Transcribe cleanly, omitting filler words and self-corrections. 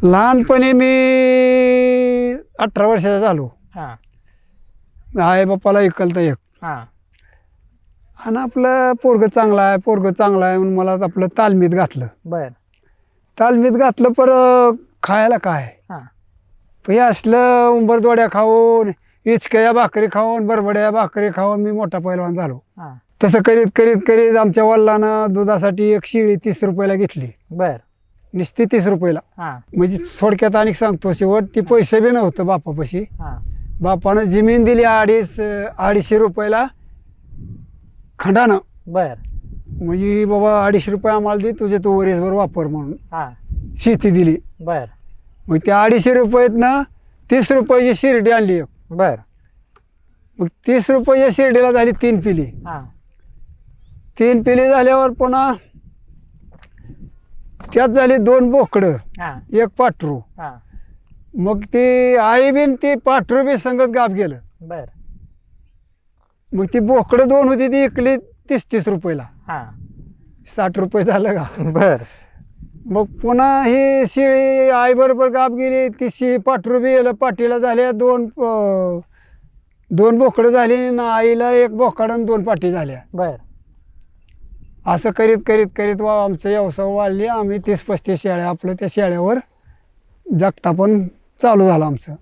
लहानपणी मी 18 वर्षाचा झालो. हां आई बापाला एकलता एक. हां आणि आपलं पोरगं चांगलं आहे म्हणून मला आपलं तालमीत घातलं. बर तालमीत घातलं पर खायला काय हां हे असलं उंबरदोड्या खाऊन इचक्या भाकरी खाऊन बरबड्या भाकरी खाऊन मी मोठा पैलवान झालो. हां तसं करीत करीत करीत आमच्या वडिलांनं दुधासाठी एक शिळी 30 रुपयाला घेतली. बर नुसती 30 रुपयाला. हां म्हणजे थोडक्यात आणि सांगतो शेवट ती पैसे बी नव्हतं बापापाशी. हां बापानं जमीन दिली 250 रुपयाला खंडानं. बर म्हणजे बाबा 250 रुपये आम्हाला दे तुझे तू वरीसभर वापर म्हणून हां शेती दिली. बर मग त्या 250 रुपयातनं 30 रुपयाची शिर्डी आणली एक. बर मग 30 रुपयाच्या शिर्डीला झाली 3 पिली. हां 3 पिली झाल्यावर पुन्हा त्यात झाली 2 बोकडं हां 1 पाटरू. हां मग ती आई बिन ती पाटरू बी संगत गाप गेलं. बर मग ती बोकडं 2 होती ती इकली 30 रुपयाला. हां 60 रुपये झालं का. बर मग पुन्हा ही शिळी आई बरोबर गाप गेली. ती पाटरू बी गेलं पाटीला झाल्या 2 बोकडं झाली ना आईला 1 बोकड आणि 2 पाटी झाल्या. बर असं करीत करीत करीत आमचं व्यवसाय वाढली. आम्ही 30-35 शेळ्या आपलं त्या शेळ्यावर जगता पण चालू झालं आमचं.